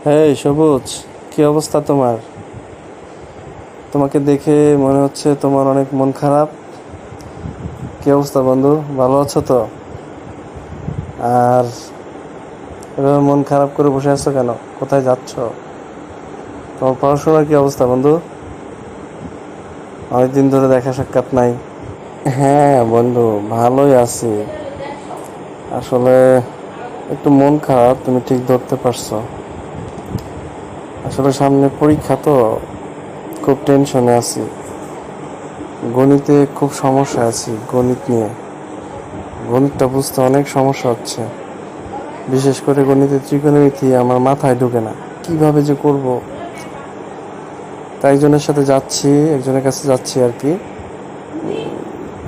হ্যাঁ সবুজ, কি অবস্থা তোমার? তোমাকে দেখে মনে হচ্ছে তোমার অনেক মন খারাপ। কি অবস্থা বন্ধু, ভালো আছো তো? আর এভাবে মন খারাপ করে বসে আছো কেন? কোথায় যাচ্ছ? তোমার পড়াশোনার কি অবস্থা বন্ধু? অনেকদিন ধরে দেখা সাক্ষাৎ নাই। হ্যাঁ বন্ধু, ভালোই আছি। আসলে একটু মন খারাপ, তুমি ঠিক ধরতে পারছো। আসলে সামনে পরীক্ষা তো, খুব টেনশনে আছি। গণিতে খুব সমস্যা আছি, গণিত নিয়ে। গণিতটা বুঝতে অনেক সমস্যা হচ্ছে। বিশেষ করে গণিতের ত্রিকোণমিতি আমার মাথায় ঢোকে না, কিভাবে যে করব। তাই একজনের সাথে যাচ্ছি, একজনের কাছে যাচ্ছি আর কি,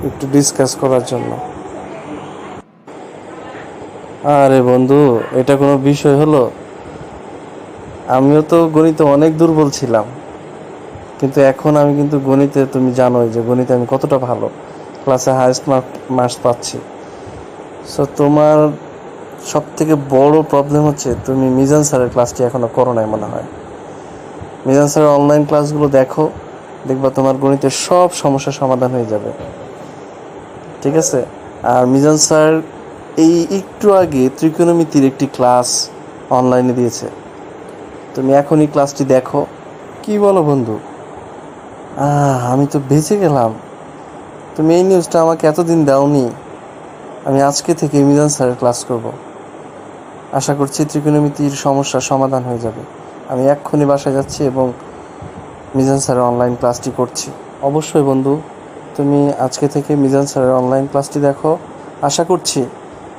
একটু ডিসকাস করার জন্য। আরে বন্ধু, এটা কোনো বিষয় হলো? আমিও তো গণিতে অনেক দুর্বল ছিলাম, কিন্তু এখন আমি কিন্তু গণিতে, তুমি জানোই যে গণিতে আমি কতটা ভালো, ক্লাসে হায়েস্ট মার্কস পাচ্ছি। সো তোমার সব থেকে বড় প্রবলেম হচ্ছে তুমি মিজান স্যারের ক্লাসটি এখনো করো নাই মনে হয়। মিজান স্যারের অনলাইন ক্লাসগুলো দেখো, দেখবা তোমার গণিতের সব সমস্যার সমাধান হয়ে যাবে। ঠিক আছে? আর মিজান স্যার এই একটু আগে ত্রিকোণমিতির একটি ক্লাস অনলাইনে দিয়েছে, তুমি এখনই ক্লাসটি দেখো। কি বলো বন্ধু? আমি তো বেঁচে গেলাম। তুমি এই নিউজটা আমাকে এতদিন দাওনি। আমি আজকে থেকে মিজান স্যারের ক্লাস করব। আশা করছি ত্রিকোণমিতির সমস্যার সমাধান হয়ে যাবে। আমি এক্ষুনি বাসায় যাচ্ছি এবং মিজান স্যারের অনলাইন ক্লাসটি করছি। অবশ্যই বন্ধু, তুমি আজকে থেকে মিজান স্যারের অনলাইন ক্লাসটি দেখো। আশা করছি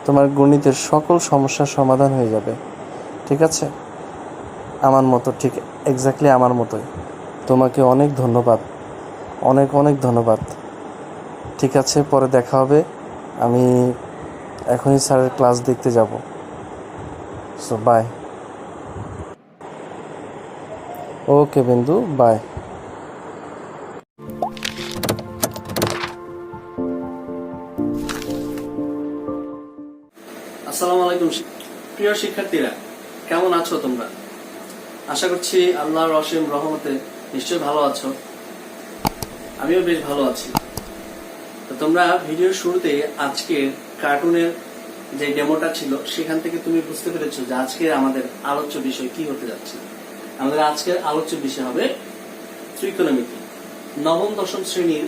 তোমার গণিতের সকল সমস্যার সমাধান হয়ে যাবে। ঠিক আছে? আমার মতো, ঠিক এক্স্যাক্টলি আমার মতোই। তোমাকে অনেক ধন্যবাদ, অনেক অনেক ধন্যবাদ। ঠিক আছে, পরে দেখা হবে। আমি এখনই স্যারের ক্লাস দেখতে যাব। So by. ওকে বন্ধু, বাই। আসসালামু আলাইকুম প্রিয় শিক্ষার্থীরা, কেমন আছো তোমরা? আশা করছি আল্লাহর অসীম রহমতে নিশ্চয়ই ভালো আছো। আমিও বেশ ভালো আছি। তো তোমরা ভিডিওর শুরুতে আজকের কার্টুনের যে ডেমোটা ছিল সেখান থেকে তুমি বুঝতে পেরেছো যে আজকের আমাদের আলোচ্য বিষয় কি হতে যাচ্ছে। আমাদের আজকের আলোচ্য বিষয় হবে ত্রিকোণমিতি। নবম দশম শ্রেণীর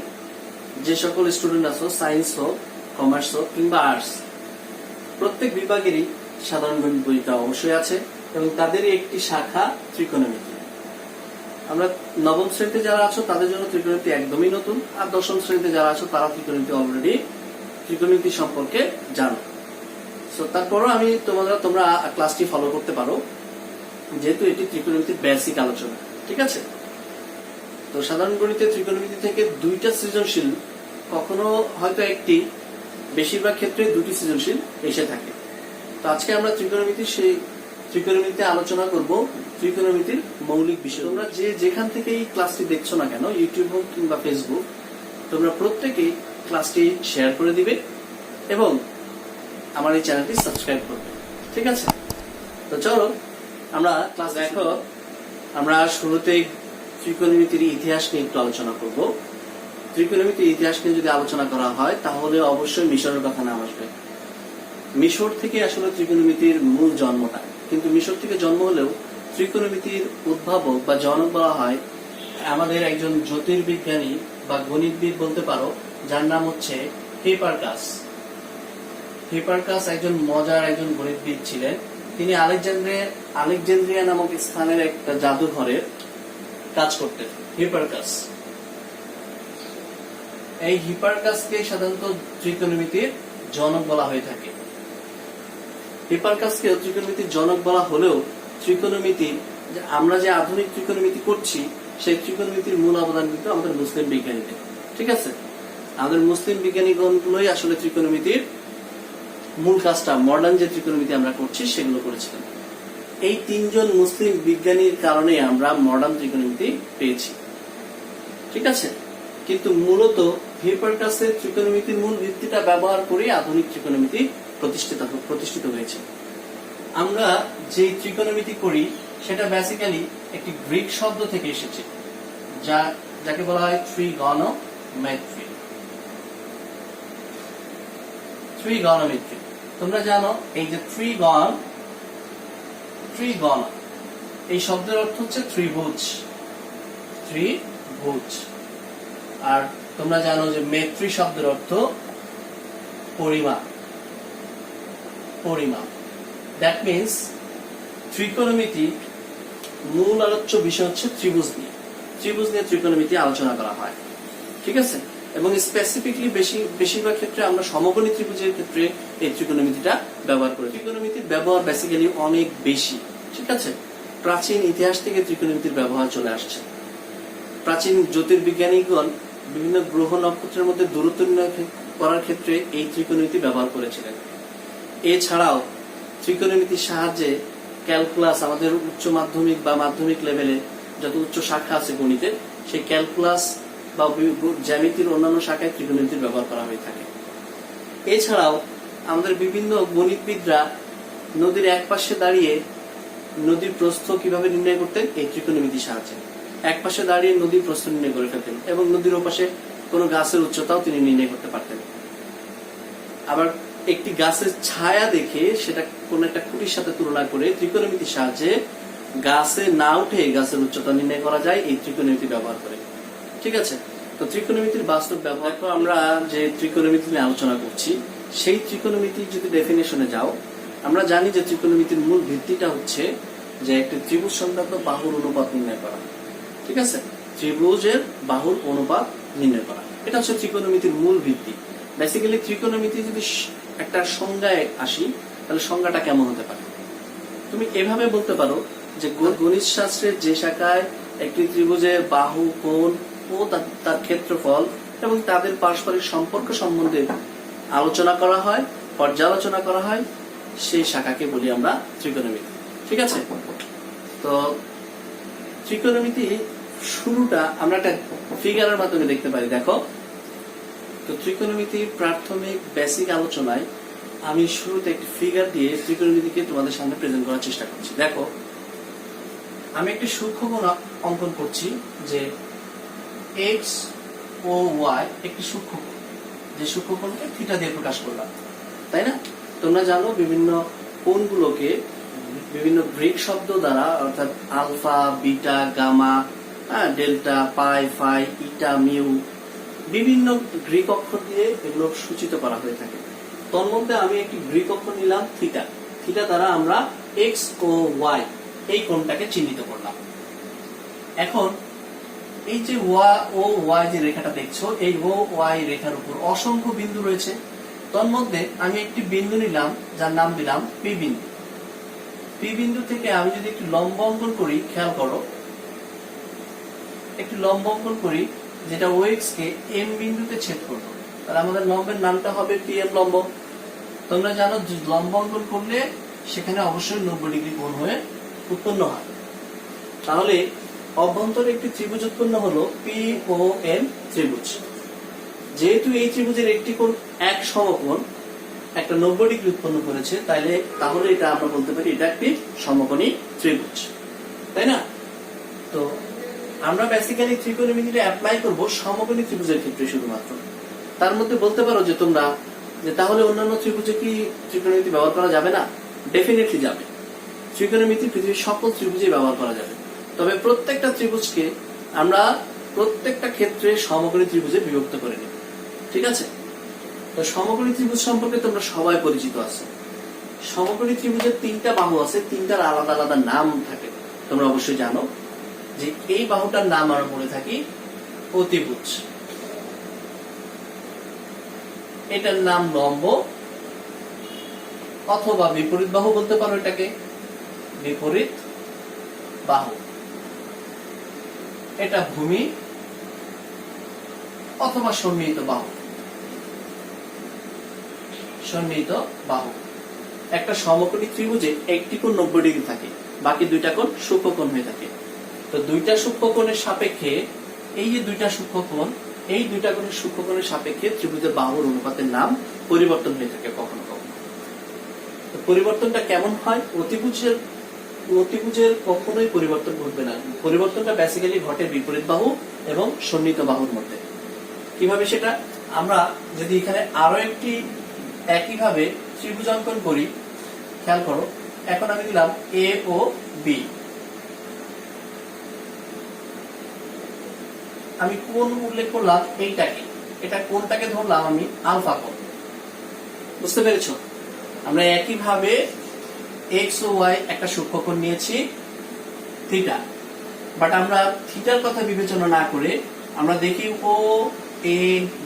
যে সকল স্টুডেন্ট আছো, সায়েন্স হোক, কমার্স হোক কিংবা আর্টস, প্রত্যেক বিভাগেরই সাধারণ গণিত বইটা অবশ্যই আছে এবং তাদেরই একটি শাখা ত্রিকোণমিতি। আমরা নবম শ্রেণীতে যারা আছো তাদের জন্য ত্রিকোণমিতি একদমই নতুন, আর দশম শ্রেণীতে যারা আছো তারা অলরেডি ত্রিকোণমিতি সম্পর্কে জানো। সো তারপরও আমি তোমরা ক্লাসটি ফলো করতে পারো, যেহেতু এটি ত্রিকোণমিতির বেসিক আলোচনা। ঠিক আছে? তো সাধারণ গণিতে ত্রিকোণমিতি থেকে দুইটা সৃজনশীল, কখনো হয়তো একটি, বেশিরভাগ ক্ষেত্রে দুটি সৃজনশীল এসে থাকে। তো আজকে আমরা ত্রিকোণমিতিতে আলোচনা করব ত্রিকোণমিতির মৌলিক বিষয়। তোমরা যে যেখান থেকে এই ক্লাসটি দেখছো না কেন, ইউটিউব হোক কিংবা ফেসবুক, তোমরা প্রত্যেকেই ক্লাসটি শেয়ার করে দিবে এবং আমার এই চ্যানেলটি সাবস্ক্রাইব করবে। ঠিক আছে? তো চলো আমরা ক্লাস দেখো। আমরা শুরুতেই ত্রিকোণমিতির ইতিহাস নিয়ে একটু আলোচনা করব। ত্রিকোণমিতির ইতিহাস নিয়ে যদি আলোচনা করা হয় তাহলে অবশ্যই মিশরের কথা নাম আসবে। মিশর থেকে আসলে ত্রিকোণমিতির মূল জন্মটা, কিন্তু মিশর থেকে জন্ম হলেও ত্রিকোণমিতির উদ্ভাবক বা জনক বলা হয় আমাদের একজন জ্যোতির্বিজ্ঞানী বা গণিতবিদ বলতে পারো, যার নাম হচ্ছে হিপারকাস। হিপারকাস একজন মজার একজন গণিতবিদ ছিলেন। তিনি আলেকজান্দ্রিয়া নামক স্থানের একটা জাদুঘরের কাজ করতেন। হিপারকাস, এই হিপারকাসকে সাধারণত ত্রিকোণমিতির জনক বলা হয়ে থাকে। হিপারকাসকে ত্রিকোণমিতির জনক বলা হলেও ত্রিকোণমিতি, আমরা যে আধুনিক ত্রিকোণমিতি করছি সেই ত্রিকোণমিতির মূল অবদান কিন্তু আমাদের মুসলিম বিজ্ঞানীদের। ঠিক আছে? আমাদের মুসলিম বিজ্ঞানীগণগুলোই আসলে ত্রিকোণমিতির মূল কাজটা, মডার্ন যে ত্রিকোণমিতি আমরা করছি সেগুলো করেছিলেন। এই তিনজন মুসলিম বিজ্ঞানীর কারণে আমরা মডার্ন ত্রিকোণমিতি পেয়েছি। ঠিক আছে? কিন্তু মূলত হিপারকাসের ত্রিকোণমিতির মূল ভিত্তিটা ব্যবহার করে আধুনিক ত্রিকোণমিতি প্রতিষ্ঠিত হয়েছে। আমরা যে ত্রিকোণমিতি করি সেটা বেসিক্যালি একটি গ্রিক শব্দ থেকে এসেছে, যাকে বলা হয় ত্রিগোণমিতি। ত্রিগোণমিতি তোমরা জানো, এই যে ত্রিগণ এই শব্দের অর্থ হচ্ছে ত্রিভুজ। আর তোমরা জানো যে মেট্রি শব্দের অর্থ পরিমাপ। দ্যাট মিনস ত্রিকোণমিতি মূল আলোচ্য বিষয় হচ্ছে ত্রিভুজ নিয়ে ত্রিকোণমিতি আলোচনা করা হয়, ঠিক আছে। এবং স্পেসিফিকলি বেশিরভাগ ক্ষেত্রে আমরা সমকোণী ত্রিভুজের ক্ষেত্রে এই ত্রিকোণমিতিটা ব্যবহার করি। ত্রিকোণমিতির ব্যবহার বেসিক্যালি অনেক বেশি, ঠিক আছে। প্রাচীন ইতিহাস থেকে ত্রিকোণমিতির ব্যবহার চলে আসছে। প্রাচীন জ্যোতির্বিজ্ঞানীগণ বিভিন্ন গ্রহ নক্ষত্রের মধ্যে দূরত্ব নির্ণয় করার ক্ষেত্রে এই ত্রিকোণমিতি ব্যবহার করেছিলেন। এছাড়াও ত্রিকোণমিতির সাহায্যে ক্যালকুলাস, আমাদের উচ্চ মাধ্যমিক বা মাধ্যমিক লেভেলে যত উচ্চ শাখা আছে গণিতের, সেই ক্যালকুলাস বা জ্যামিতির অন্যান্য শাখায় ত্রিকোণমিতির ব্যবহার করা হয়ে থাকে। এছাড়াও আমাদের বিভিন্ন গণিতবিদরা নদীর এক পাশে দাঁড়িয়ে নদীর প্রস্থ কিভাবে নির্ণয় করতেন, এই ত্রিকোণমিতির সাহায্যে এক পাশে দাঁড়িয়ে নদীর প্রস্থ নির্ণয় করে ফেলতেন, এবং নদীর ওপাশে কোনো গাছের উচ্চতাও তিনি নির্ণয় করতে পারতেন। আবার একটি গাছের ছায়া দেখে সেটা কোন একটা খুঁটির সাথে তুলনা করে ত্রিকোণমিতির সাহায্যে গাছে না উঠে গাছের উচ্চতা নির্ণয় করা যায় এই ত্রিকোণমিতি ব্যবহার করে, ঠিক আছে। তো ত্রিকোণমিতির বাস্তব ব্যবহার, আমরা যে ত্রিকোণমিতি নিয়ে আলোচনা করছি, সেই ত্রিকোণমিতির যদি ডেফিনেশনে যাও, আমরা জানি যে ত্রিকোণমিতির মূল ভিত্তিটা হচ্ছে যে একটি ত্রিভুজ সংক্রান্ত বাহুর অনুপাত নির্ণয় করা, ঠিক আছে। ত্রিভুজের বাহুর অনুপাত নির্ণয় করা, এটা হচ্ছে ত্রিকোণমিতির মূল ভিত্তি। বেসিক্যালি ত্রিকোণমিতি যদি একটা সংজ্ঞায় আসি, তাহলে সংজ্ঞাটা কেমন হতে পারে? তুমি এভাবে বলতে পারো যে গণিত শাস্ত্রের যে শাখায় একটি ত্রিভুজের বাহু, কোণ ও তার ক্ষেত্রফল এবং তাদের পারস্পরিক সম্পর্ক সম্বন্ধে আলোচনা করা হয়, পর্যালোচনা করা হয়, সেই শাখাকে বলি আমরা ত্রিকোণমিতি, ঠিক আছে। তো ত্রিকোণমিতি শুরুটা আমরা একটা ফিগারের মাধ্যমে দেখতে পারি। দেখো, তো ত্রিকোণমিতির প্রাথমিক বেসিক আলোচনায় আমি শুরুতে একটি ফিগার দিয়ে ত্রিকোণমিতিকে তোমাদের সামনে প্রেজেন্ট করার চেষ্টা করছি। দেখো, আমি একটি সূক্ষ্মকোণ অঙ্কন করছি যে এক্স ও ওয়াই একটি সূক্ষ্মকোণ, যে সূক্ষ্মকোণকে থিটা দিয়ে প্রকাশ করলাম, তাই না? তোমরা জানো বিভিন্ন কোণগুলোকে বিভিন্ন গ্রিক শব্দ দ্বারা, অর্থাৎ আলফা, বিটা, গামা, ডেল্টা, পাই, ফাই, ইটা, মিউ, বিভিন্ন গ্রিক অক্ষর দিয়ে এগুলো সূচিত করা হয়ে থাকে। তন্মধ্যে আমি একটি গ্রিক অক্ষর নিলাম থিটা। থিটা দ্বারা আমরা এক্স ও ওয়াই এই কোণটাকে চিহ্নিত করলাম। এখন এই যে ওয়াই যে রেখাটা দেখছো, এই ও ওয়াই রেখার উপর অসংখ্য বিন্দু রয়েছে। তন্মধ্যে আমি একটি বিন্দু নিলাম, যার নাম দিলাম পি বিন্দু। পি বিন্দু থেকে আমি যদি একটি লম্ব অঙ্কন করি, খেয়াল করো, একটি লম্ব অঙ্কন করি যেটা ওএক্স কে এম বিন্দুতে ছেদ করবে, তাহলে আমাদের লম্বের নামটা হবে পি এম লম্ব। তোমরা জানো যে লম্ব অঙ্কন করলে সেখানে অবশ্যই 90 ডিগ্রি কোণ হয়ে উৎপন্ন হয়। তাহলে অভ্যন্তরে একটি ত্রিভুজ উৎপন্ন হলো পি ও এম ত্রিভুজ। যেহেতু এই ত্রিভুজের একটি কোণ এক সমকোণ, একটা 90 ডিগ্রি উৎপন্ন করেছে, তাহলে এটা আমরা বলতে পারি এটা একটি সমকোণী ত্রিভুজ, তাই না? তো আমরা বেসিক্যালি ত্রিকোণমিতিটা অ্যাপ্লাই করব সমকোণী ত্রিভুজের ক্ষেত্রে শুধুমাত্র। তার মধ্যে বলতে পারো যে তোমরা যে তাহলে অন্যান্য ত্রিভুজে কি ত্রিকোণমিতি ব্যবহার করা যাবে না? ডেফিনেটলি যাবে। ত্রিকোণমিতি পৃথিবীর সকল ত্রিভুজে ব্যবহার করা যাবে, তবে প্রত্যেকটা ত্রিভুজকে আমরা প্রত্যেকটা ক্ষেত্রে সমকোণী ত্রিভুজে বিভক্ত করে নিব, ঠিক আছে। তো সমকোণী ত্রিভুজ সম্পর্কে তোমরা সবাই পরিচিত আছো। সমকোণী ত্রিভুজের 3টা বাহু আছে, 3টার আলাদা আলাদা নাম থাকে, তোমরা অবশ্যই জানো যে এই বাহুটার নাম আমরা বলে থাকি অতিভুজ, এটার নাম লম্ব অথবা বিপরীত বাহু বলতে পারো, এটাকে বিপরীত বাহু। এটা ভূমি অথবা সন্নিহিত বাহু। সন্নিহিত বাহু। একটা সমকোণী ত্রিভুজে একটি কোণ 90 ডিগ্রি থাকে, বাকি দুইটা কোণ সূক্ষ্মকোণ হয়ে থাকে। তো দুইটা সূক্ষ্মকোণের সাপেক্ষে এই যে দুইটা সূক্ষ্মকোণ, এই দুইটা কোণের সূক্ষ্মকোণের সাপেক্ষে ত্রিভুজের বাহুর অনুপাতের নাম পরিবর্তন হয়ে থাকে কখনো কখনো। তো পরিবর্তনটা কেমন হয়? অতিভুজের অতিভুজের কখনোই পরিবর্তন ঘটবে না। পরিবর্তনটা বেসিক্যালি ঘটে বিপরীত বাহু এবং সন্নিহিত বাহুর মধ্যে। কিভাবে সেটা? আমরা যদি এখানে আরো একটি একইভাবে ত্রিভুজ অঙ্কন করি, খেয়াল করো। এখন আমি দিলাম এ ও বি। আমি কোণ উল্লেখ করলাম এইটাকে, এটা কোণটাকে ধরলাম আমি আলফা কোণ। বুঝতে পেরেছো? আমরা একইভাবে এক্স ও ওয়াই একটা সূক্ষ্মকোণ নিয়েছি থিটা, বাট আমরা থিটার কথা বিবেচনা না করে আমরা দেখি ও এ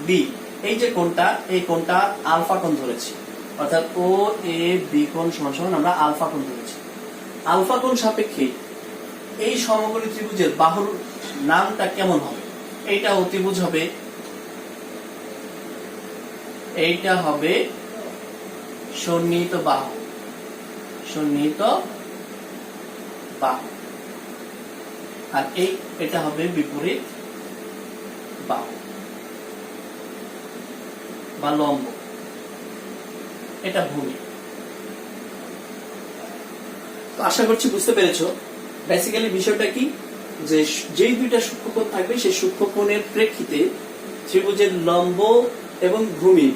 বি, এই যে কোণটা, এই কোণটা আলফা কোণ ধরেছি, অর্থাৎ ও এ বি কোণ সমান সমান আমরা আলফা কোণ ধরেছি। আলফা কোণ সাপেক্ষে এই সমকোণী ত্রিভুজের বাহুর নামটা কেমন হবে? এইটা অতিভুজ হবে, এইটা হবে সন্নিহিত বাহু, সন্নিহিত বাহু, আর এটা হবে বিপরীত বাহু বা লম্ব, এটা ভূমি। তো আশা করছি বুঝতে পেরেছো বেসিক্যালি বিষয়টা কি, যে যেই দুইটা সূক্ষ্মকোণ থাকবে সেই সূক্ষ্মকোণের প্রেক্ষিতে ত্রিভুজের লম্ব এবং ভূমি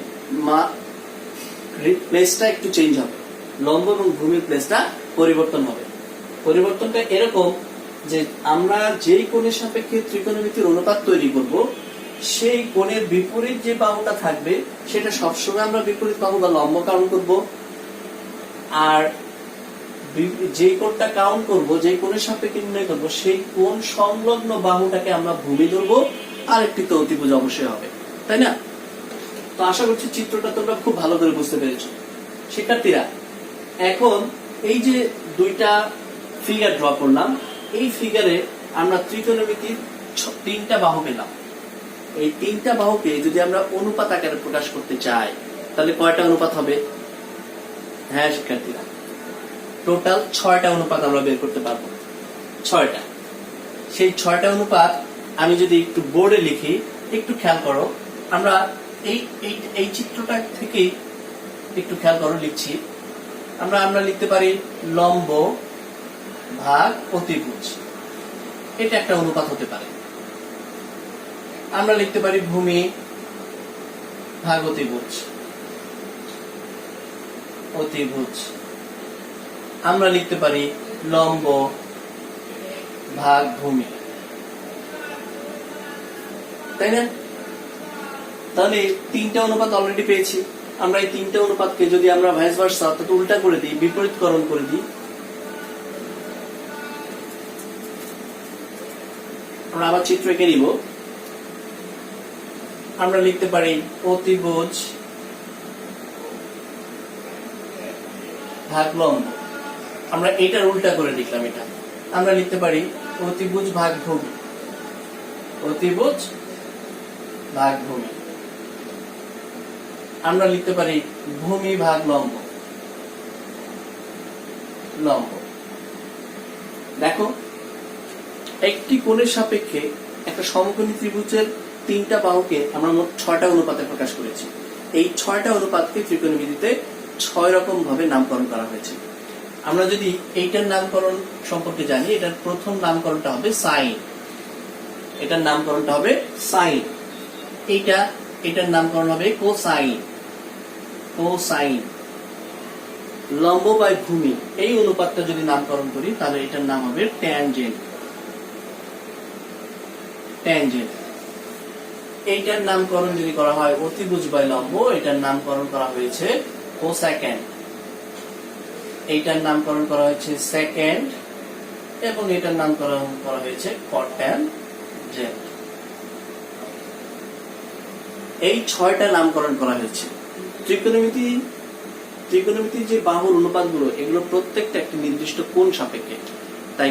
প্লেসটা একটু চেঞ্জ হবে, লম্ব এবং ভূমির প্লেসটা পরিবর্তন হবে। পরিবর্তনটা এরকম যে আমরা যেই কোণের সাপেক্ষে ত্রিকোণমিতির অনুপাত তৈরি করব, সেই কোণের বিপরীত যে বাহুটা থাকবে সেটা সবসময় আমরা বিপরীত বাহু বা লম্ব কাউন্ট করব, আর যে কোণটা কাউন্ট করব, যে কোণের সাপেক্ষে নির্ণয় করব, সেই কোণ সংলগ্ন বাহুটাকে আমরা ভূমি ধরবো, আর একটি তো অতিভুজ অবশ্যই হবে, তাই না? তো আশা করছি চিত্রটা তোমরা খুব ভালো করে বুঝতে পেরেছো। শিক্ষার্থীরা, এখন এই যে দুইটা ফিগার ড্র করলাম, এই ফিগারে আমরা ত্রিকোণমিতির তিনটা বাহু পেলাম। এই তিনটা বাহুকে যদি আমরা অনুপাত আকারে প্রকাশ করতে চাই, তাহলে কয়টা অনুপাত হবে? হ্যাঁ শিক্ষার্থীরা, টোটাল 6টা অনুপাত আমরা বের করতে পারবো, 6টা। সেই 6টা অনুপাত আমি যদি একটু বোর্ডে লিখি, একটু খেয়াল করো, আমরা এই চিত্রটা থেকে একটু খেয়াল করো, লিখছি। আমরা লিখতে পারি লম্ব ভাগ অতিভুজ, এটা একটা অনুপাত হতে পারে। আমরা লিখতে পারি ভূমি ভাগ অতিভুজ, অতিভুজ। আমরা লিখতে পারি লম্ব ভাগ ভূমি, তাই না? তাহলে তিনটা অনুপাত অলরেডি পেয়েছি। আমরা এই তিনটা অনুপাতকে যদি আমরা ভাইস ভার্সা অর্থাৎ উল্টা করে দিই, বিপরীতকরণ করে দিই, আমরা আবার চিত্র এঁকে নিব। আমরা লিখতে পারি অতিভুজ ভাগ লম্ব। আমরা এটার উল্টা করে লিখলাম, এটা আমরা লিখতে পারি অতিভুজ ভাগ ভূমি, অতিভুজ ভাগ ভূমি। আমরা লিখতে পারি ভূমি ভাগ লম্ব, লম্ব। দেখো, একটি কোণের সাপেক্ষে একটা সমকোণী ত্রিভুজের তিনটা বাহুকে আমরা মোট 6টা অনুপাতে প্রকাশ করেছি। এই 6টা অনুপাতকে ত্রিকোণমিতিতে 6 রকম ভাবে নামকরণ করা হয়েছে। আমরা যদি এইটার নামকরণ সম্পর্কে জানি, এটার প্রথম নামকরণটা হবে সাইন, এটার নামকরণটা হবে সাইন। এটার নামকরণ হবে কোসাইন, কোসাইন। লম্ব বাই ভূমি, এই অনুপাতটা যদি নামকরণ করি তাহলে এটার নাম হবে ট্যানজেন্ট, ট্যানজেন্ট। এইটার নামকরণ যদি করা হয় অতিভুজ বাই লম্ব, এটার নামকরণ করা হয়েছে কোসাইকেন্ড, এইটার নামকরণ করা হয়েছে সেকেন্ড, এবং এটার নামকরণ করা হয়েছে কট্যানজেন্ট। এই 6টা নামকরণ করা হয়েছে। ত্রিকোণমিতির যে বাহুর অনুপাতগুলো, এগুলো প্রত্যেকটা একটি নির্দিষ্ট কোণ সাপেক্ষে, তাই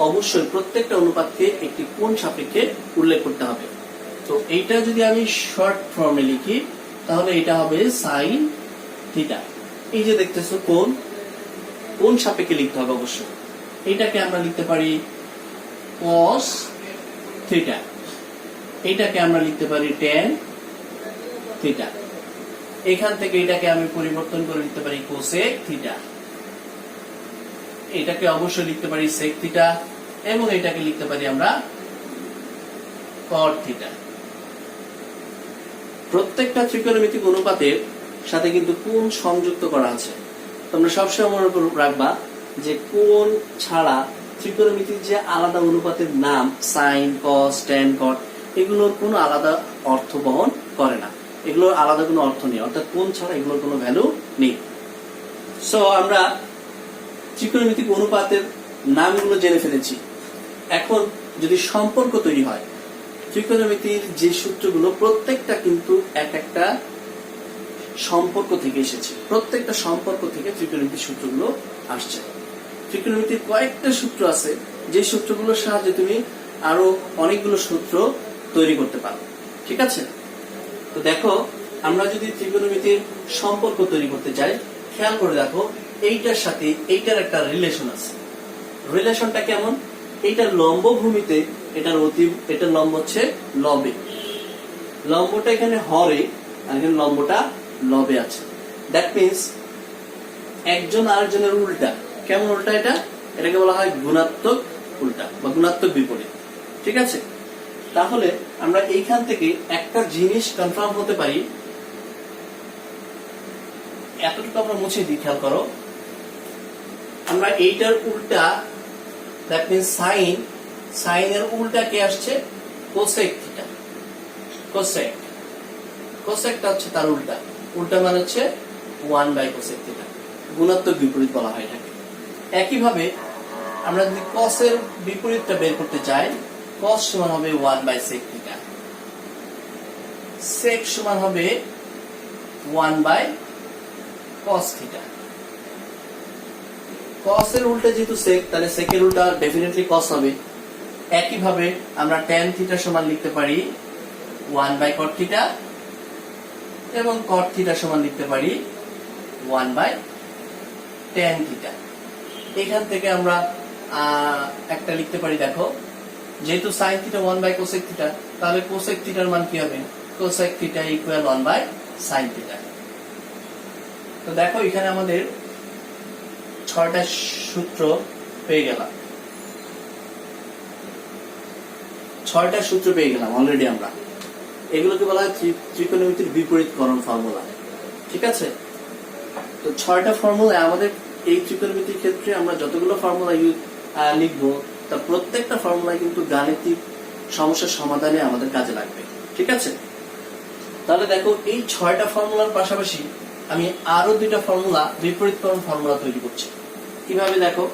অবশ্যই প্রত্যেকটা অনুপাতকে একটি কোণ সাপেক্ষে উল্লেখ করতে হবে। তো এইটা যদি আমি শর্ট ফর্মে লিখি তাহলে এটা হবে সাইন থিটা। এই যে দেখতেছো কোণ সাপেক্ষে লিখতে হবে অবশ্যই। এটাকে আমরা লিখতে পারি কস থিটা, এটাকে আমরা লিখতে পারি ট্যান থিটা। এখান থেকে এটাকে আমি পরিবর্তন করে লিখতে পারি কোসেক থিটা। এটাকে অবশ্যই লিখতে পারি sec থিটা, এবং এটাকে লিখতে পারি আমরা cot থিটা। প্রত্যেকটা ত্রিকোণমিতিক অনুপাতের সাথে কিন্তু কোণ সংযুক্ত করা আছে। তোমরা সবসময় মনে রাখবা যে কোণ ছাড়া ত্রিকোণমিতির যে আলাদা অনুপাতের নাম সাইন, কস, ট্যান, কট, এগুলোর কোনো আলাদা অর্থ বহন করে না, এগুলোর আলাদা কোনো অর্থ নেই, অর্থাৎ কোণ ছাড়া এগুলোর কোনো ভ্যালু নেই। সো আমরা ত্রিকোণমিতিক অনুপাতের নামগুলো জেনে ফেলেছি। এখন যদি সম্পর্ক তৈরি হয়, ত্রিকোণমিতির যে সূত্রগুলো প্রত্যেকটা কিন্তু এক একটা সম্পর্ক থেকে এসেছে, প্রত্যেকটা সম্পর্ক থেকে ত্রিকোণমিতির সূত্রগুলো আসছে। ত্রিকোণমিতির কয়েকটা সূত্র আছে যে সূত্রগুলোর সাহায্যে তুমি আরো অনেকগুলো সূত্র তৈরি করতে পারো। ঠিক আছে, তো দেখো আমরা যদি ত্রিকোণমিতির সম্পর্ক তৈরি করতে চাই, খেয়াল করে দেখো এইটার সাথে এইটার একটা রিলেশন আছে। রিলেশনটা কেমন? এইটার লম্ব ভূমিতে এটার লম্ব হচ্ছে লবে, লম্বটা এখানে হরে আর এখানে লম্বটা লবে আছে। দ্যাট মিনস একজন আরেকজনের উল্টা। কেমন উল্টা? এটাকে বলা হয় গুণাত্মক উল্টা বা গুণাত্মক বিপরীত। ঠিক আছে, তাহলে আমরা এইখান থেকে একটা জিনিস কনফার্ম হতে পারি, এতটুকু আমরা মুছে দিই। খেয়াল করো, আমরা এইটার উল্টা, দ্যাট মিনস সাইন, সাইনের উল্টা কে আসছে? Cosec theta. কোসেক, কোসেকটা হচ্ছে তার উল্টা, উল্টা মানে হচ্ছে 1/কোসেক থিটা, গুণাত্মক বিপরীত বলা হয় এটাকে। একইভাবে আমরা যদি কসের বিপরীতটা বের করতে চাই, কস সমান হবে 1/সেক থিটা, সেক সমান হবে 1/কস থিটা। কসের উল্টা যেহেতু সেক, তাহলে সেকের উল্টা ডেফিনেটলি কস হবে। একইভাবে আমরা ট্যান থিটা সমান লিখতে পারি 1/কট থিটা, এবং কট থিটা সমান লিখতে পারি 1/ট্যান থিটা। এখান থেকে আমরা একটা লিখতে পারি, দেখো যেহেতু সাইন থিটা 1/কোসেক থিটা, তাহলে কোসেক থিটার মান কি হবে? কোসেক থিটা ইকুয়াল 1/সাইন থিটা। তো দেখো এখানে আমাদের 6টা সূত্র পেয়ে গেলাম, 6টা সূত্র পেয়ে গেলাম অলরেডি আমরা। এগুলোকে বলা হয় ত্রিকোণমিতির বিপরীতকরণ ফর্মুলা। ঠিক আছে, তো 6টা ফর্মুলা আমাদের এই ত্রিকোণমিতির ক্ষেত্রে আমরা যতগুলো ফর্মুলা লিখবো, তার প্রত্যেকটা ফর্মুলা কিন্তু গাণিতিক সমস্যার সমাধানে আমাদের কাজে লাগবে। ঠিক আছে, তাহলে দেখো এই 6টা ফর্মুলার পাশাপাশি আমি আরো 2টা ফর্মুলা, বিপরীতকরণ ফর্মুলা তৈরি করছি। কিভাবে? দেখো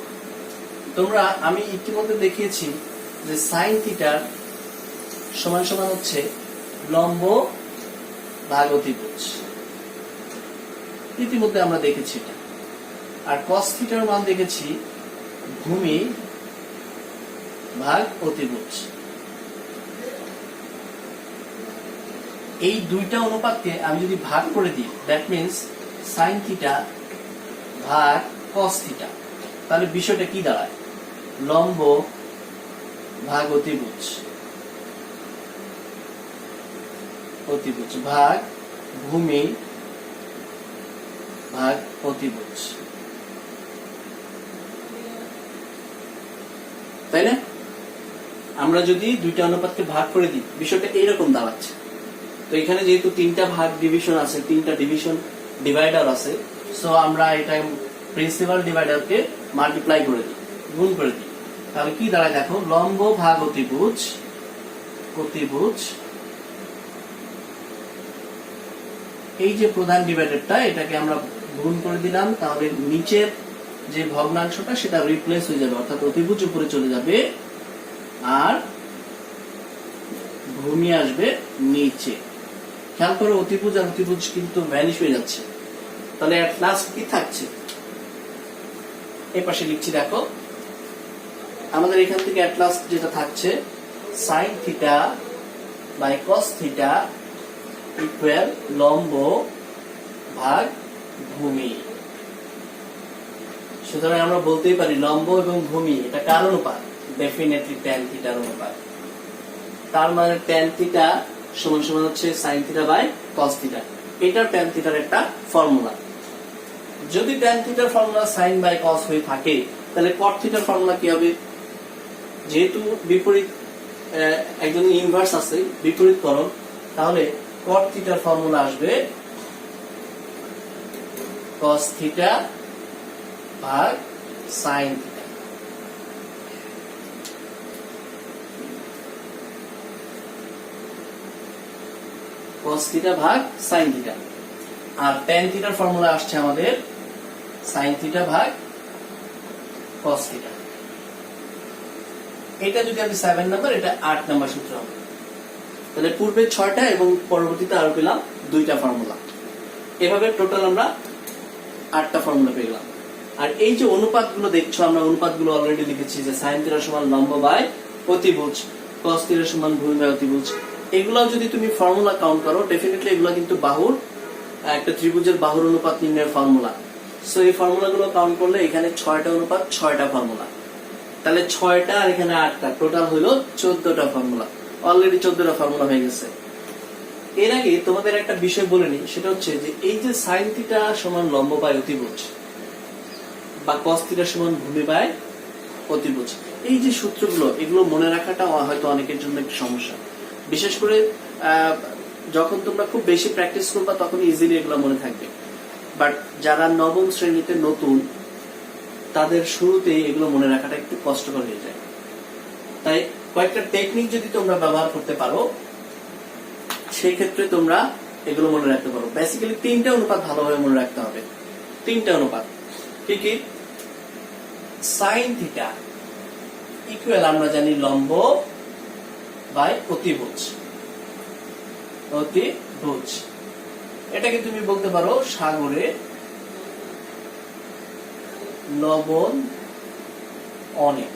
তোমরা, আমি ইতিমধ্যে দেখিয়েছি যে সাইন থিটার সমান সমান হচ্ছে লম্ব ভাগ অতিভুজ, ইতিমধ্যে আমরা দেখেছি এটা। আর কস থিটার মান দেখেছি ভূমি ভাগ অতিভুজ। এই 2টা অনুপাতকে আমি যদি ভাগ করে দিই, দ্যাট মিনস সাইন থিটা ভাগ কস থিটা, তাহলে বিষয়টা কি দাঁড়ায়? লম্ব ভাগ অতিভুজ, অতিভুজ ভাগ ভূমি ভাগ অতিভুজ, তাই না? আমরা যদি 2টা অনুপাতকে ভাগ করে দিই, বিষয়টা এইরকম দাঁড়াচ্ছে। তো এখানে যেহেতু 3টা ভাগ ডিভিশন আছে, 3টা ডিভিশন ডিভাইডার আছে, সো আমরা এটা প্রিন্সিপাল ডিভাইডারকে মাল্টিপ্লাই করে দিই, গুণ করে দিই। তাহলে কি দাঁড়ায়? দেখো লম্ব ভাগ অতিভুজ, অতিভুজ, এই যে প্রধান ডিভাইডারটা, এটাকে আমরা গুণ করে দিলাম, তাহলে নিচের যে ভগ্নাংশটা সেটা রিপ্লেস হয়ে যাবে, অর্থাৎ অতিভুজ উপরে চলে যাবে আর ভূমি আসবে নিচে। খেয়াল করো অতিভুজ আর অতিভুজ কিন্তু ভ্যানিশ হয়ে যাচ্ছে, তাহলে এট লাস্ট কি থাকছে? এই পাশে লিখছি, দেখো আমাদের এখান থেকে এট লাস্ট যেটা থাকছে sine theta by cos theta equal লম্ব ভাগ ভূমি। সুতরাং আমরা বলতেই পারি লম্ব এবং ভূমি এটা কার অনুপাত? ডেফিনেটলি ট্যান থিটার অনুপাত। তার মানে ট্যান থিটা সমান সমান হচ্ছে sine theta by cos theta. এটা ট্যান থিটার একটা ফর্মুলা। যদি ট্যান থিটার ফর্মুলা সাইন বাই কস হয়ে থাকে, তাহলে কট থিটার ফর্মুলা কি হবে? যেহেতু বিপরীত একজন ইনভার্স আছে, বিপরীতকরণ, তাহলে কট থিটার ফর্মুলা আসবে cos থিটা ভাগ sin থিটা। cos থিটা ভাগ sin থিটা। আর tan থিটার ফর্মুলা আসছে আমাদের sin থিটা ভাগ cos থিটা। এটা যদি আমি 7 নাম্বার, এটা 8 নাম্বার সূত্র হবে। তাহলে পূর্বে 6টা এবং পরবর্তীতে আরো পেলাম 2টা ফর্মুলা। এভাবে টোটাল আমরা 8টা ফর্মুলা পেলাম। আর এই যে অনুপাতগুলো দেখছো, আমরা অনুপাতগুলো অলরেডি লিখেছি যে sin থিটা সমান লম্ব বাই অতিভুজ, cos থিটা সমান ভূমি বাই অতিভুজ। এগুলো যদি তুমি ফর্মুলা কাউন্ট করো, ডেফিনেটলি এগুলো কিন্তু বাহুর, একটা ত্রিভুজের বাহুর অনুপাত নির্ণয়ের ফর্মুলা। সো এই ফর্মুলাগুলো কাউন্ট করলে এখানে 6টা অনুপাত, 6টা ফর্মুলা। তাহলে 6টা আর এখানে 8টা, টোটাল হলো 14টা ফর্মুলা। অলরেডি 14টা ফর্মুলা হয়ে গেছে। এর আগে তোমাদের একটা বিষয় বলে নি, সেটা হচ্ছে যে এই যে sin থিটা সমান লম্ব বাই অতিভুজ বা cos থিটা সমান ভূমি বাই অতিভুজ, এই যে সূত্রগুলো, এগুলো মনে রাখাটা হয়তো অনেকের জন্য একটু সমস্যা। বিশেষ করে যখন তোমরা খুব বেশি প্র্যাকটিস করবা তখন ইজিলি এগুলো মনে থাকবে। বাট যারা নবম শ্রেণীতে নতুন, তাদের শুরুতেই এগুলো মনে রাখাটা একটু কষ্টকর হয়ে যায়। তাই কয়েকটা টেকনিক যদি তোমরা ব্যবহার করতে পারো, সেই ক্ষেত্রে তোমরা এগুলো মনে রাখতে পারো। বেসিক্যালি 3টা অনুপাত ভালোভাবে মনে রাখতে হবে। 3টা অনুপাত কি কি? sin থিটা ইকুয়াল আমরা জানি লম্ব বাই অতিভুজ। অতিভুজ এটাকে তুমি বলতে পারো সাগরে লবণ অনেক।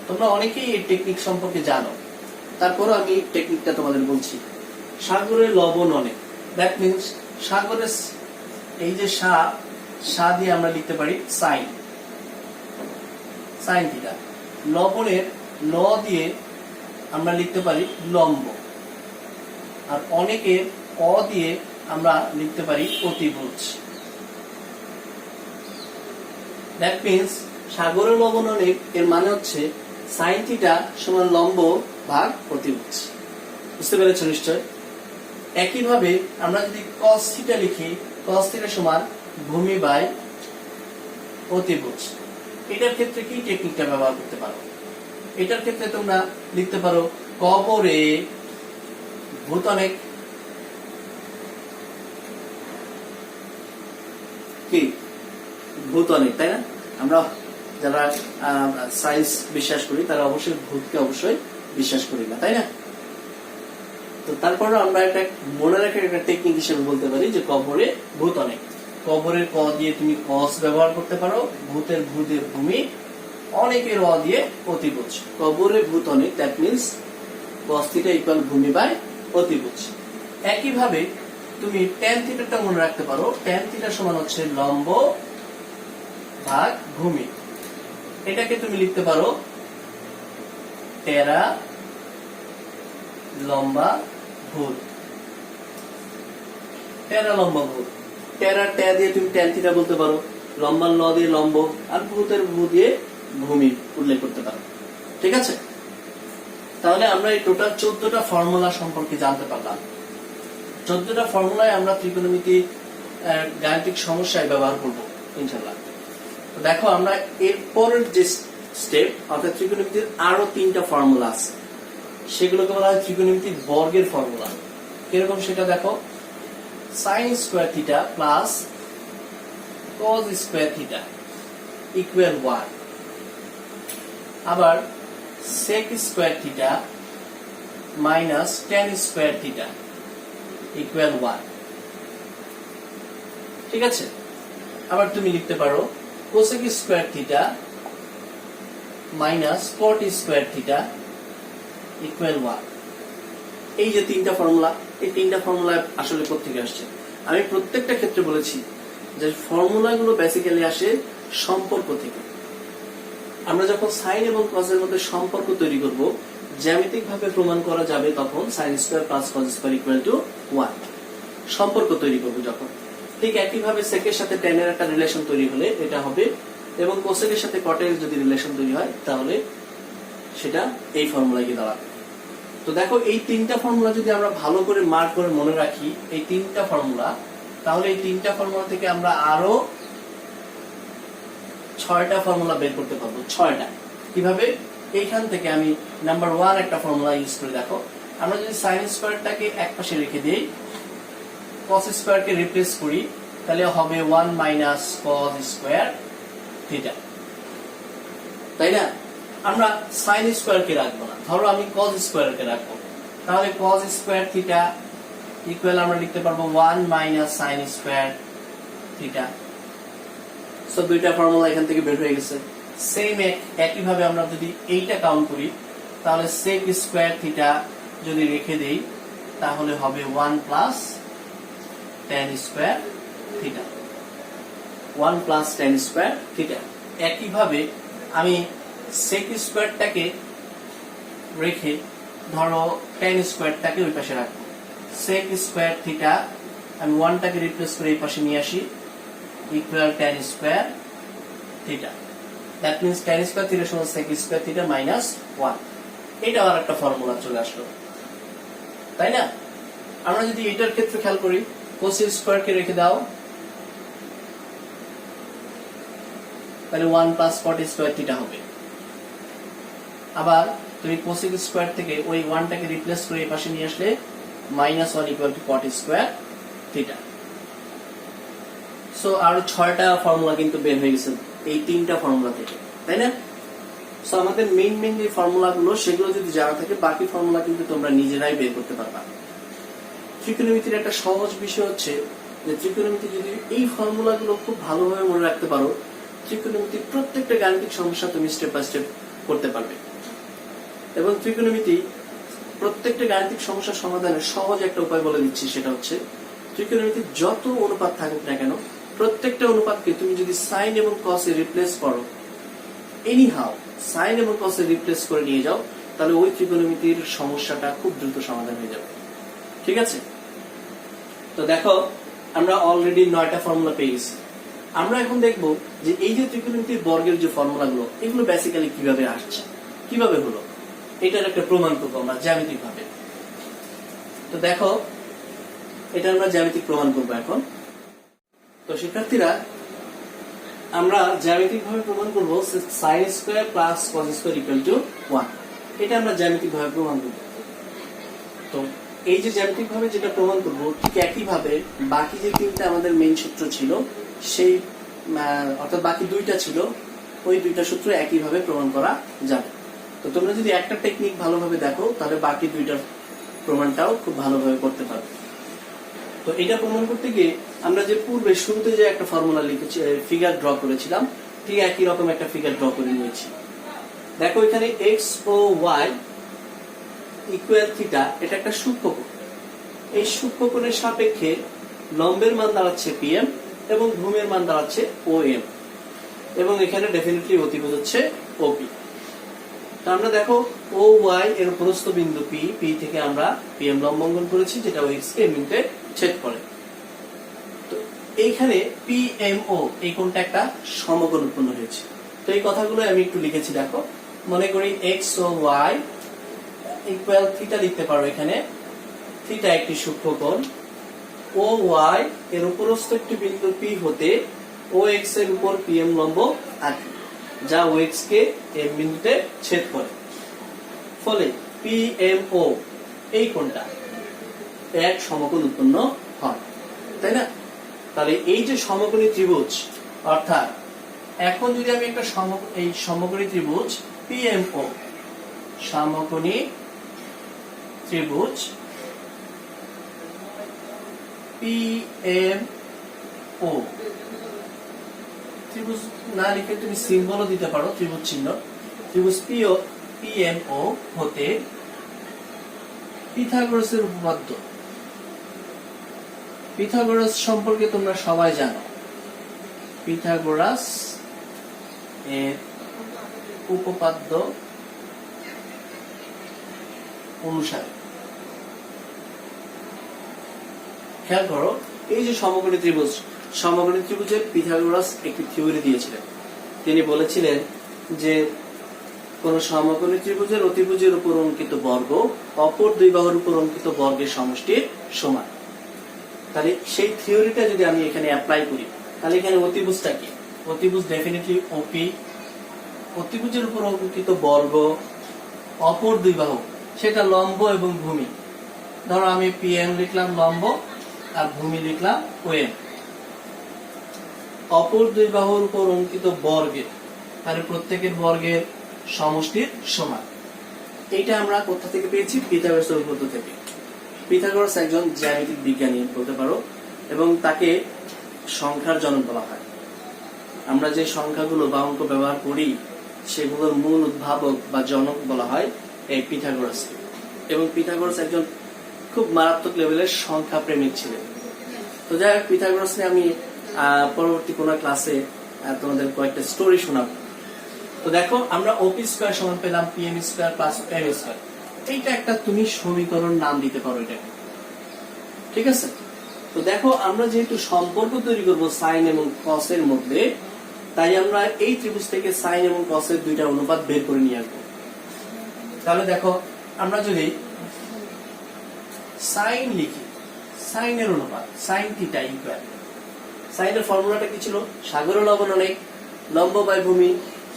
তোমরা অনেকেই এই টেকনিক সম্পর্কে জানো, তারপরও আমি টেকনিকটা তোমাদের বলছি। সাগরে লবণ অনেক, দ্যাট মিনস সাগরের এই যে সা দিয়ে আমরা লিখতে পারি sin থিটা। লবণের ল দিয়ে আমরা লিখতে পারি লম্ব। আর অনেকের অ দিয়ে আমরা লিখতে পারি অতিভুজ। দ্যাট মিনস সাগরের লবণ অনেক এর মানে হচ্ছে sin থিটা সমান লম্ব ভাগ অতিভুজ। বুঝতে পেরেছো নিশ্চয়? একইভাবে আমরা যদি cos থিটা লিখি, cos থিটা সমান ভূমি বাই অতিভুজ। এটার ক্ষেত্রে কি টেকনিকটা ব্যবহার করতে পারো? এটার ক্ষেত্রে তোমরা লিখতে পারো কবরে ভূত অনেক। কি ভূত অনেক, তাই না? আমরা যারা সায়েন্স বিশ্বাস করি তারা অবশ্যই ভূতকে অবশ্যই বিশ্বাস করি না, তাই না? তো তারপরে আমরা একটা মনে রাখার একটা টেকনিক হিসেবে বলতে পারি যে কবরে ভূত অনেক। কবরের ক দিয়ে তুমি cos ব্যবহার করতে পারো, ভূতের ভূ দিয়ে ভূমি, অনেকের অ দিয়ে অতিভুজ। কবরে ভূত অনেক, that means cos theta equal ভূমি বাই অতিভুজ। একইভাবে তুমি tan থিটাটা মনে রাখতে পারো, tan থিটা সমান হচ্ছে লম্ব ভাগ ভূমি। এটাকে তুমি লিখতে পারো টেরা লম্বা ভূত। টেরা লম্বা ভূত, টেরা ট্যা দিয়ে তুমি tan থিটা বলতে পারো, লম্বার ল দিয়ে লম্ব, আর ভূতের ভূ দিয়ে ভূমি উল্লেখ করতে পারো। ঠিক আছে? তাহলে আমরা এই টোটাল 14টা ফর্মুলা সম্পর্কে জানতে পারলাম। 14টা ফর্মুলায় আমরা ত্রিকোণমিতি গাণিতিক সমস্যায় ব্যবহার করব ইনশাআল্লাহ। তো দেখো, আমরা এর পরের যে স্টেপ, অর্থাৎ ত্রিকোণমিতির আরো 3টা ফর্মুলা আছে, সেগুলোকে বলা হয় ত্রিকোণমিতির বর্গের ফর্মুলা। কিরকম সেটা দেখো, sin square theta plus cos square theta equal 1। আবার sec square theta minus tan square theta equal 1। ঠিক আছে? আবার তুমি লিখতে পারো cosec square theta minus cot square theta equal 1। এই যে 3টা ফর্মুলা, এই 3টা ফর্মুলা আসলে কোত্থেকে আসছে? আমি প্রত্যেকটা ক্ষেত্রে বলেছি যে ফর্মুলাগুলো বেসিক্যালি আসে সম্পর্ক থেকে। আমরা যখন সাইন এবং কসের মধ্যে সম্পর্ক তৈরি করব, জ্যামিতিক ভাবে প্রমাণ করা যাবে তখন sin square plus cos square equal to 1 সম্পর্ক তৈরি করব যখন। ঠিক একইভাবে সেকের সাথে tan এর একটা রিলেশন তৈরি হলে এটা হবে এবং কোসেকের সাথে কটের যদি রিলেশন তৈরি হয় তাহলে সেটা এই ফর্মুলায় গিয়ে দাঁড়াবে। তো দেখো এই তিনটা ফর্মুলা যদি আমরা ভালো করে মার্ক করে মনে রাখি, এই তিনটা ফর্মুলা, তাহলে এই তিনটা ফর্মুলা থেকে আমরা আরো 6টা ফর্মুলা বের করতে পারবো। 6টা কিভাবে? এইখান থেকে আমি নাম্বার 1 একটা ফর্মুলা ইউজ করে দেখো। আমরা যদি সাইন স্কয়ারটাকে এক পাশে রেখে দেই, কস স্কয়ারকে রিপ্লেস করি, তাহলে হবে 1 মাইনাস কস স্কয়ার থিটা, তাই না? আমরা সাইন স্কয়ারকে রাখবো না, ধরো আমি কস স্কয়ারকে রাখবো, তাহলে কস স্কয়ার থিটা ইকুয়াল আমরা লিখতে পারবো 1 minus sine square theta. So দুইটা ফর্মুলা এখান থেকে বের হয়ে গেছে। সেম একই ভাবে আমরা যদি এইটা কাউন্ট করি, তাহলে sec স্কয়ার থিটা যদি রেখে দেই, তাহলে হবে 1 plus tan square theta, 1 plus tan square theta. একই ভাবে আমি sec স্কয়ারটাকে রেখে ধরো tan স্কয়ারটাকে ওই পাশে রাখবো। sec স্কয়ার থিটা আমি 1টাকে রিপ্লেস করে এই পাশে নিয়ে আসি, equal tan square theta. That means tan square theta সমান sec স্কয়ার থিটা মাইনাস 1। এটা আর একটা ফর্মুলা চলে আসলো, তাই না? আমরা যদি এটার ক্ষেত্রে খেয়াল করি, cos স্কয়ারকে রেখে দাও, তাহলে 1 প্লাস cot স্কয়ার থিটা হবে। আবার তুমি cosec স্কয়ার থেকে ওই 1টাকে রিপ্লেস করে এই পাশে নিয়ে আসলে minus 1 equal to cot square theta. So আরো 6টা ফর্মুলা কিন্তু বের হয়ে গেছে এই তিনটা ফর্মুলা থেকে, তাই না? সো আমাদের মেইন যে ফর্মুলাগুলো সেগুলো যদি জানা থাকে, বাকি ফর্মুলা কিন্তু তোমরা নিজেরাই বের করতে পারবা। ত্রিকোণমিতির একটা সহজ বিষয় হচ্ছে যে ত্রিকোণমিতি যদি এই ফর্মুলাগুলো খুব ভালোভাবে মনে রাখতে পারো, ত্রিকোণমিতির প্রত্যেকটা গাণিতিক সমস্যা তুমি স্টেপ বাই স্টেপ করতে পারবে। এবং ত্রিকোণমিতি প্রত্যেকটা গাণিতিক সমস্যার সমাধানের সহজ একটা উপায় বলে দিচ্ছি, সেটা হচ্ছে ত্রিকোণমিতির যত অনুপাত থাকুক না কেন, প্রত্যেকটা অনুপাতকে তুমি যদি সাইন এবং কস এ রিপ্লেস করো, এনিহাউ সাইন এবং কস এ রিপ্লেস করে নিয়ে যাও, তাহলে ওই ত্রিকোণমিতির সমস্যাটা খুব দ্রুত সমাধান হয়ে যাবে। ঠিক আছে? তো দেখো আমরা অলরেডি 9টা ফর্মুলা পেয়ে গেছি। আমরা এখন দেখব যে এই যে ত্রিকোণমিতির বর্গের যে ফর্মুলাগুলো, এগুলো বেসিক্যালি কিভাবে আসছে, কিভাবে হলো, এটার একটা প্রমাণ করবো আমরা জ্যামিতিক ভাবে। তো দেখো এটা আমরা জ্যামিতিক প্রমাণ করবো এখন। তো শিক্ষার্থীরা, আমরা জ্যামিতিক ভাবে প্রমাণ করবো sin square plus cos square equal to 1। এটা আমরা জ্যামিতিক ভাবে প্রমাণ করব। তো এই যে জ্যামিতিক ভাবে যেটা প্রমাণ করব, ঠিক একই ভাবে বাকি যে তিনটা আমাদের মেইন সূত্র ছিল, সেই অর্থাৎ বাকি দুইটা ছিল, ওই দুইটা সূত্র একই ভাবে প্রমাণ করা যাবে। তো তোমরা যদি একটা টেকনিক ভালোভাবে দেখো, তাহলে বাকি দুইটার প্রমাণটাও খুব ভালোভাবে করতে পারবে। তো এটা প্রমাণ করতে গিয়ে আমরা যে পূর্বে শুরুতে যে একটা ফর্মুলা লিখেছি, ফিগার ড্র করেছিলাম, ঠিক একই রকম একটা ফিগার ড্র করে নিয়েছি। দেখো এখানে এক্স ও ওয়াই ইকুয়াল থিটা, এটা একটা সূক্ষ্মকোণ। এই সূক্ষ্মকোণের সাপেক্ষে লম্বের মান দাঁড়াচ্ছে পিএম এবং ভূমির মান দাঁড়াচ্ছে ওএম, এবং এখানে ডেফিনেটলি অতিভুজ হচ্ছে ওপি। তো আমরা দেখো ও ওয়াই এর প্রস্থ বিন্দু পি থেকে আমরা পিএম লম্ব অঙ্কন করেছি, যেটা ও এক্স কে এর বিন্দুতে ছেদ করে। তো এইখানে পিএমও এই কোণটা একটা সমকোণ উৎপন্ন হয়েছে। তো এই কথাগুলো আমি একটু লিখেছি, দেখো। মনে করি এক্স ও ওয়াই ইকুয়াল থিটা লিখতে পারো। এখানে থিটা একটি সূক্ষ্মকোণ, ও ওয়াই এর উপরস্থ একটি বিন্দু পি হতে ও এক্স এর উপর পিএম লম্ব আঁকি, যা ও এক্স কে এম বিন্দুতে ছেদ করে। ফলে পিএমও এই কোণটা এক সমকোণ উৎপন্ন হয়, তাই না? তাহলে এই যে সমকোণী ত্রিভুজ, অর্থাৎ এখন যদি আমি একটা এই সমকোণী ত্রিভুজ পিএমও, সমকোণী ত্রিভুজ পিএমও, ত্রিভুজ না লিখে তুমি সিম্বলও দিতে পারো, ত্রিভুজ চিহ্ন। ত্রিভুজ পিএমও হতে পিথাগোরাসের উপপাদ্য, পিথাগোরাস সম্পর্কে তোমরা সবাই জানো। পিথাগোরাস এর উপপাদ্য অনুসারে খেয়াল করো, এই যে সমকোণী ত্রিভুজ, সমকোণী ত্রিভুজের পিথাগোরাস একটি থিওরি দিয়েছিলেন। তিনি বলেছিলেন যে কোন সমকোণী ত্রিভুজের অতিভুজের উপর অঙ্কিত বর্গ অপর দুই বাহুর উপর অঙ্কিত বর্গের সমষ্টির সমান। তাহলে সেই থিওরিটা যদি আমি এখানে অ্যাপ্লাই করি, তাহলে এখানে অতিভুজটা কি? অতিভুজ ডেফিনেটলি ওপি। অতিভুজের উপর অঙ্কিত বর্গ অপর দুই বাহু, সেটা লম্ব এবং ভূমি। ধরো আমি পিএম লিখলাম লম্ব আর ভূমি লিখলাম ওএম। অপর দুই বাহুর উপর অঙ্কিত বর্গের, তাহলে প্রত্যেকের বর্গের সমষ্টির সমান। এইটা আমরা কোথা থেকে পেয়েছি? পিথাগোরাসের উপপাদ্য থেকে। পিথাগোরাস একজন জ্যামিতিক বিজ্ঞানী বলতে পারো, এবং তাকে সংখ্যার জনক বলা হয়। আমরা যে সংখ্যাগুলো বা অঙ্ক ব্যবহার করি সেগুলোর মূল উদ্ভাবক বা জনক বলা হয় এই পিথাগোরাসকে। এবং পিথাগোরাস একজন খুব মারাত্মক লেভেলের সংখ্যা প্রেমিক ছিলেন। তো যাই হোক, পিথাগোরাস নিয়ে আমি পরবর্তী কোনো ক্লাসে তোমাদের কয়েকটা স্টোরি শোনাবো। তো দেখো, আমরা ওপি স্কয়ার সমান পেলাম PM square plus M square. এইটা একটা তুমি সমীকরণ নাম দিতে পারো এটাকে, ঠিক আছে? তো দেখো, আমরা যেহেতু সম্পর্ক তৈরি করব সাইন এবং কস এর মধ্যে, তাই আমরা এই ত্রিভুজ থেকে সাইন এবং কস এর দুইটা অনুপাত বের করে নিয়ে আসবো। তাহলে দেখো, আমরা যদি সাইন লিখি, সাইনের অনুপাত সাইন থিটা ইকুয়াল, সাইনের ফর্মুলাটা কি ছিল? সাগরের লবণ অনেক, লম্ব বাই ভূমি।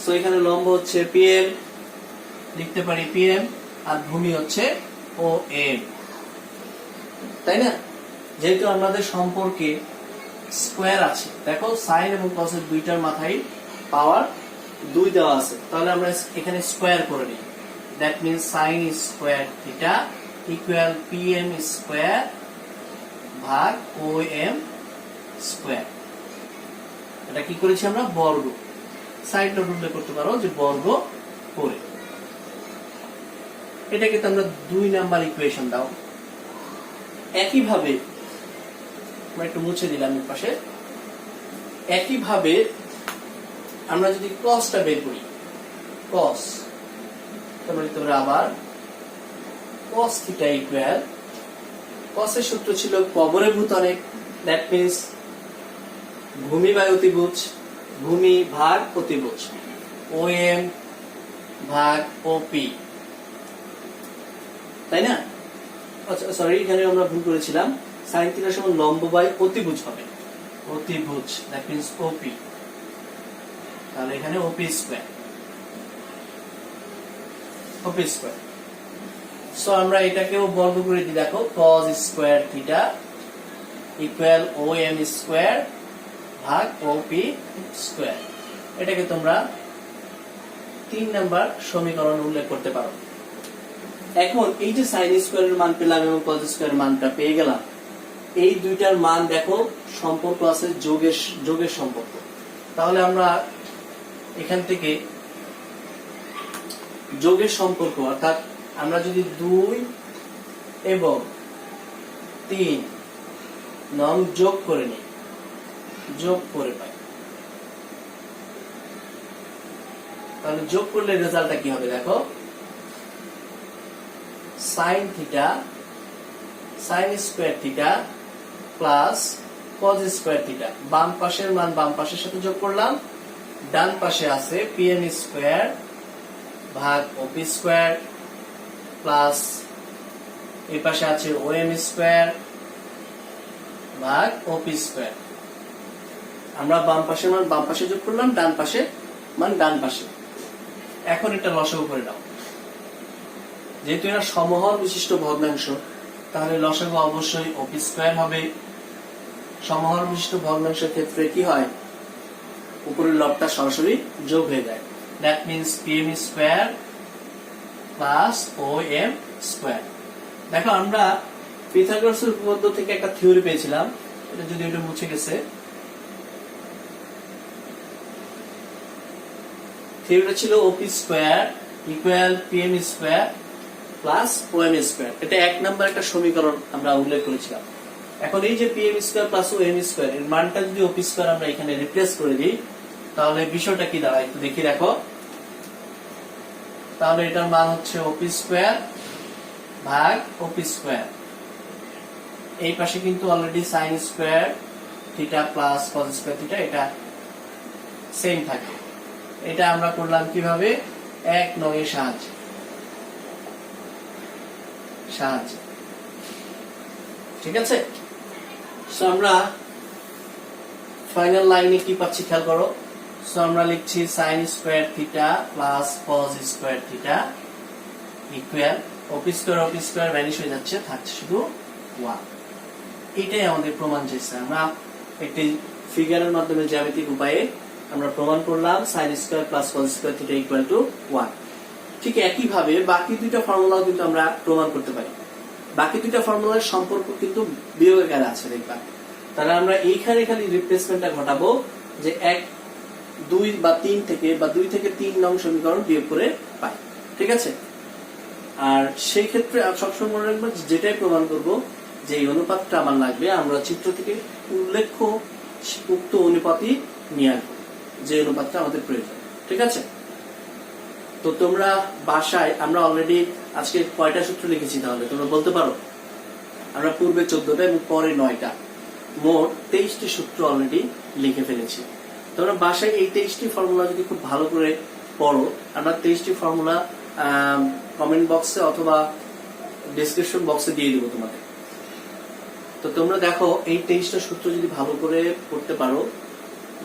সো এখানে লম্ব হচ্ছে পিএম, লিখতে পারি পিএম, আর ভূমি হচ্ছে ও এম, তাই না? যেহেতু আমাদের সম্পর্কে স্কোয়ার আছে, দেখো সাইন এবং কসের দুইটার মাথায় পাওয়ার 2 দেওয়া আছে, তাহলে আমরা এখানে স্কোয়ার করে নিই। That means sine square theta equal PM square ভাগ ও এম স্কোয়ার। এটা কি করেছি আমরা? বর্গ। সাইড নোট উল্লেখ করতে পারো যে বর্গ করে। এটাকে তো আমরা 2 নাম্বার ইকুয়েশন দাও। একইভাবে আমরা একটু মুছে দিলাম এর পাশে। একইভাবে আমরা যদি কসটা বের করি, কস, তাহলে লিখতে পারি আবার কস থিটা ইকুয়াল, কসের সূত্র ছিল কবরে ভূত অনেক, দ্যাট মিন্স ভূমি বাই অতিভুজ, ভূমি ভাগ অতিভুজ, ও এম ভাগ ওপি, তাই না? আচ্ছা সরি, এখানে আমরা ভুল করেছিলাম। সাইন থিটা সমান লম্ব বাই অতিভুজ হবে, অতিভুজ, দ্যাট মিন্স ওপি। তাহলে এখানে ওপি স্কয়ার, ওপি স্কয়ার। সো আমরা এটাকেও বর্গ করে দিই। দেখো, cos স্কয়ার থিটা ইকুয়াল ও এম স্কয়ার ভাগ ওপি স্কয়ার। এটাকে তোমরা 3 নাম্বার সমীকরণ উল্লেখ করতে পারো। এখন এই যে সাইন স্কয়ারের মান পেলাম এবং কস স্কয়ারের মানটা পেয়ে গেলাম, এই দুইটার মান দেখো সম্পর্ক আছে যোগের সম্পর্ক। তাহলে আমরা এখান থেকে যোগের সম্পর্ক, অর্থাৎ আমরা যদি 2 এবং 3 নং যোগ করে নিই, যোগ করে পাই, তাহলে যোগ করলে রেজাল্টটা কি হবে? দেখো, sine theta, sine square theta plus cos square theta. বাম পাশের মান বাম পাশের সাথে যোগ করলাম, ডান পাশে আছে পিএম স্কয়ার ভাগ ওপি স্কয়ার প্লাস এই পাশে আছে ওএম স্কয়ার ভাগ ওপি স্কয়ার। আমরা বাম পাশের মান বাম পাশে যোগ করলাম, ডান পাশে মান ডান পাশে। এখন এটা লসাগু করে নাও। যেহেতু এরা সমহর বিশিষ্ট ভগ্নাংশ, তাহলে লসাগু অবশ্যই ওপি স্কয়ার হবে। সমহর বিশিষ্ট ভগ্নাংশের ক্ষেত্রে কি হয়? উপরের লবটা সরাসরি যোগ হয়ে যায়। That means PM square plus O M square. দেখো, আমরা পিথাগোরাসের উপপাদ্য থেকে একটা থিওরি পেয়েছিলাম, এটা যদি এটা মুছে গেছে। থিওরিটা ছিল OP square equal PM square plus OM square. এটা 1 নাম্বার একটা সমীকরণ আমরা উল্লেখ করেছিলাম। এখন এই যে PM square plus OM square এর মানটা যদি ওপি স্কয়ার আমরা এখানে রিপ্লেস করে দিই, তাহলে বিষয়টা কি দাঁড়ায় একটু দেখি। দেখো, তাহলে এটার মান হচ্ছে ওপি স্কয়ার ভাগ ওপি স্কয়ার। এই পাশে কিন্তু already sine square theta plus cos square theta, এটা সেম থাকে। এটা আমরা করলাম কিভাবে, 1 নং এর সাহায্যে। ঠিক আছে, সো আমরা ফাইনাল লাইনে কি পাচ্ছি খেয়াল করো। সো আমরা লিখছি sin square theta plus cos square theta equal OP square vanish হয়ে যাচ্ছে, থাকছে শুধু 1। এটাই আমাদের প্রমাণ চাইছে। আমরা একটি ফিগারের মাধ্যমে জ্যামিতিক উপায়ে আমরা প্রমাণ করলাম sin square plus cos square theta equal to 1। ঠিক একই ভাবে বাকি দুইটা ফর্মুলাও কিন্তু আমরা প্রমাণ করতে পারি। বাকি দুইটা ফর্মুলার সম্পর্ক কিন্তু বিয়োগ আকারে আছে, দেখবা। তাহলে আমরা এইখানে খালি রিপ্লেসমেন্টটা ঘটাবো যে 1, 2 বা 3 থেকে বা 2 থেকে 3 নং সমীকরণ বিয়োগ করে পাই। ঠিক আছে, আর সেই ক্ষেত্রে সবসময় মনে রাখবো যেটাই প্রমাণ করব যে এই অনুপাতটা আমার লাগবে, আমরা চিত্র থেকে উল্লেখ্য উক্ত অনুপাতই নিয়ে আসবো, যে অনুপাতটা আমাদের প্রয়োজন। ঠিক আছে, তো তোমরা বাসায়, আমরা অলরেডি আজকে কয়টা সূত্র লিখেছি তাহলে তোমরা বলতে পারো? আমরা পূর্বে 14টা এবং পরে 9টা, মোট 23টি সূত্র অলরেডি লিখে ফেলেছি। তোমরা বাসায় এই 23টি ফর্মুলা যদি খুব ভালো করে পড়ো, আমরা 23টি ফর্মুলা কমেন্ট বক্সে অথবা ডেসক্রিপশন বক্সে দিয়ে দিব তোমাদের। তো তোমরা দেখো এই 23টা সূত্র যদি ভালো করে পড়তে পারো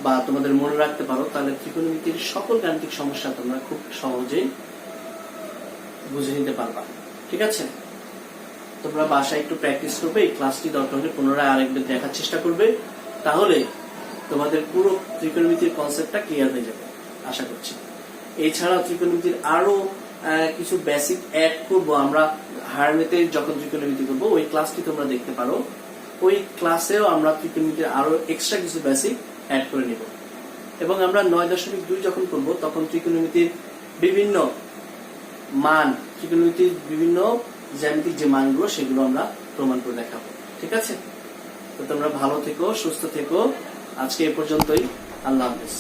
বা তোমাদের মনে রাখতে পারো, তাহলে ত্রিকোণমিতির সকল গাণিতিক সমস্যা তোমরা খুব সহজেই বুঝে নিতে পারবা। ঠিক আছে, তোমরা বাসায় একটু প্র্যাকটিস করবে, এই ক্লাসটি দরকার হলে পুনরায় আরেকবার দেখার চেষ্টা করবে, তাহলে তোমাদের পুরো ত্রিকোণমিতির কনসেপ্টটা ক্লিয়ার হয়ে যাবে আশা করছি। এছাড়া ত্রিকোণমিতির আরো কিছু বেসিক অ্যাড করব আমরা হায়ার ম্যাথে যখন ত্রিকোণমিতি করব, ওই ক্লাসটি তোমরা দেখতে পারো। ওই ক্লাসেও আমরা ত্রিকোণমিতির আরো এক্সট্রা কিছু বেসিক অ্যাড করে নিব, এবং আমরা 9.2 যখন করব তখন ত্রিকোণমিতির বিভিন্ন মান, ত্রিকোণমিতির বিভিন্ন জ্যামিতিক যে মানগুলো সেগুলো আমরা প্রমাণ করে দেখাবো। ঠিক আছে, তো তোমরা ভালো থেকো, সুস্থ থেকো। আজকে এ পর্যন্তই। আল্লাহ হাফেজ।